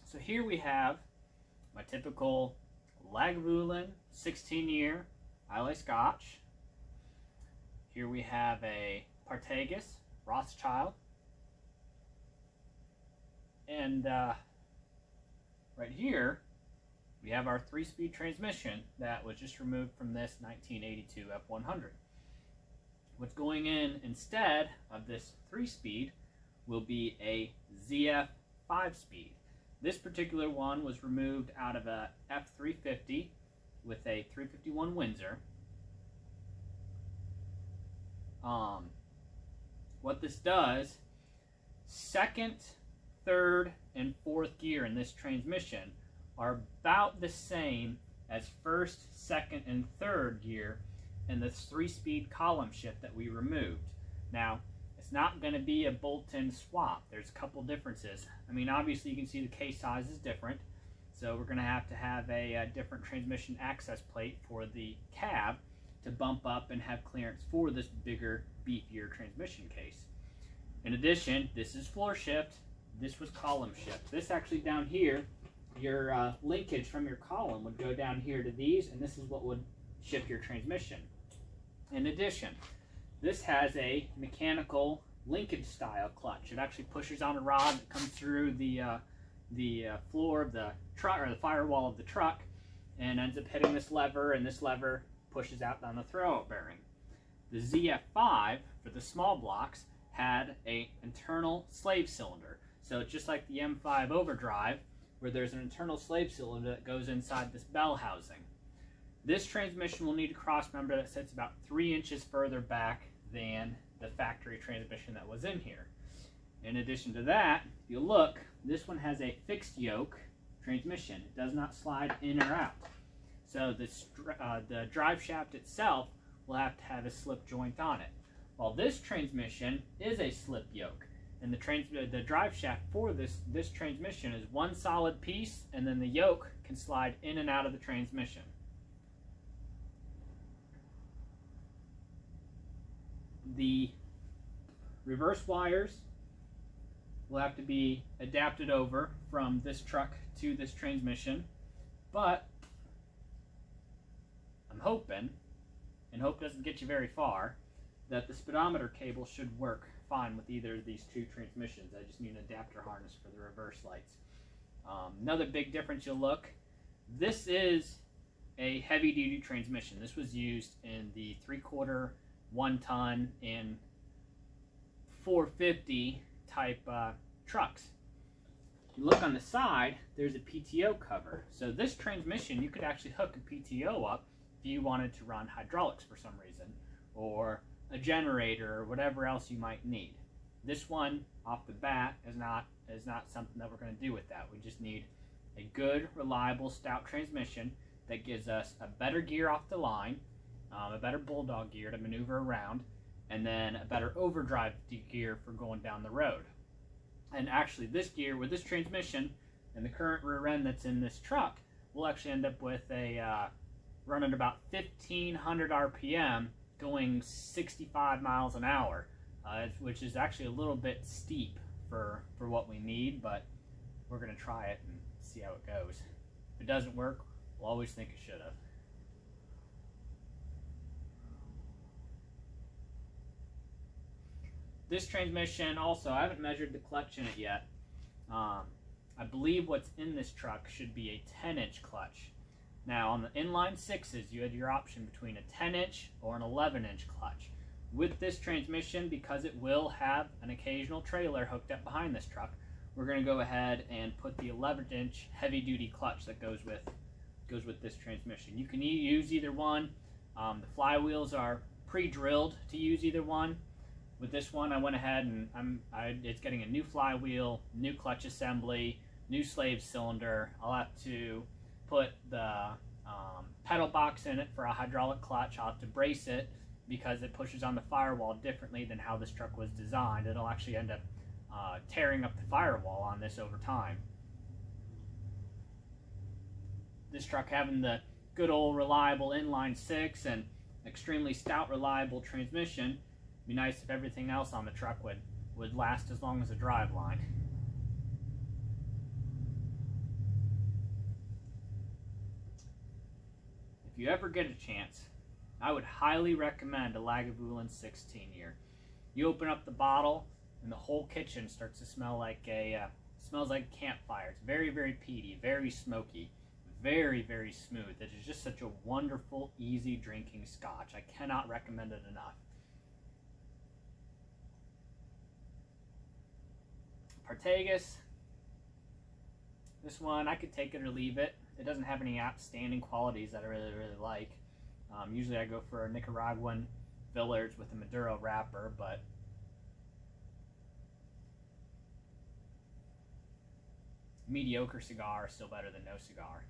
So here we have my typical Lagavulin 16-year Islay Scotch. Here we have a Partagas Rothschild. And right here, we have our 3-speed transmission that was just removed from this 1982 F100. What's going in instead of this 3-speed will be a ZF 5-speed. This particular one was removed out of a F350 with a 351 Windsor. What this does, second, third, and fourth gear in this transmission are about the same as first, second, and third gear in this 3-speed column shift that we removed. Now, it's not going to be a bolt-in swap. There's a couple differences. I mean, obviously you can see the case size is different, so we're going to have a different transmission access plate for the cab to bump up and have clearance for this bigger, beefier transmission case. In addition, this is floor shift. This was column shift. This actually down here, your linkage from your column would go down here to these, and this is what would shift your transmission. In addition, this has a mechanical linkage style clutch. It actually pushes on a rod that comes through the floor of the truck, or the firewall of the truck, and ends up hitting this lever, and this lever pushes out down the throwout bearing. The ZF5 for the small blocks had an internal slave cylinder. So it's just like the M5 overdrive, where there's an internal slave cylinder that goes inside this bell housing. This transmission will need a cross member that sits about 3 inches further back than the factory transmission that was in here. In addition to that, if you look, this one has a fixed yoke transmission. It does not slide in or out. So the drive shaft itself will have to have a slip joint on it. While this transmission is a slip yoke, and the drive shaft for this transmission is one solid piece, and then the yoke can slide in and out of the transmission. The reverse wires will have to be adapted over from this truck to this transmission, but I'm hoping, and hope doesn't get you very far, that the speedometer cable should work fine with either of these two transmissions. I just need an adapter harness for the reverse lights. Another big difference you'll look, this is a heavy-duty transmission. This was used in the 3/4, 1 ton, and 450 type trucks. If you look on the side, there's a PTO cover. So this transmission, you could actually hook a PTO up if you wanted to run hydraulics for some reason, or a generator, or whatever else you might need. This one, off the bat, is not something that we're going to do with that. We just need a good, reliable, stout transmission that gives us a better gear off the line, a better bulldog gear to maneuver around, and then a better overdrive gear for going down the road. And actually, this gear, with this transmission and the current rear end that's in this truck, we'll actually end up with a running about 1,500 RPM, going 65 miles an hour, which is actually a little bit steep for what we need, but we're going to try it and see how it goes. If it doesn't work, we'll always think it should have. This transmission also, I haven't measured the clutch in it yet. I believe what's in this truck should be a 10-inch clutch. Now, on the inline 6s, you had your option between a 10-inch or an 11-inch clutch. With this transmission, because it will have an occasional trailer hooked up behind this truck, we're going to go ahead and put the 11-inch heavy-duty clutch that goes with this transmission. You can use either one. The flywheels are pre-drilled to use either one. With this one, I went ahead and it's getting a new flywheel, new clutch assembly, new slave cylinder. I'll have to put the pedal box in it for a hydraulic clutch. I'll have to brace it because it pushes on the firewall differently than how this truck was designed. It'll actually end up tearing up the firewall on this over time. This truck having the good old reliable inline 6 and extremely stout reliable transmission, it'd be nice if everything else on the truck would last as long as the drive line. if you ever get a chance, I would highly recommend a Lagavulin 16 year. You open up the bottle, and the whole kitchen starts to smell like smells like a campfire. It's very, very peaty, very smoky, very, very smooth. It is just such a wonderful, easy drinking scotch. I cannot recommend it enough. Partagas. This one, I could take it or leave it. It doesn't have any outstanding qualities that I really, really like. Usually I go for a Nicaraguan Village with a Maduro wrapper, but mediocre cigar is still better than no cigar.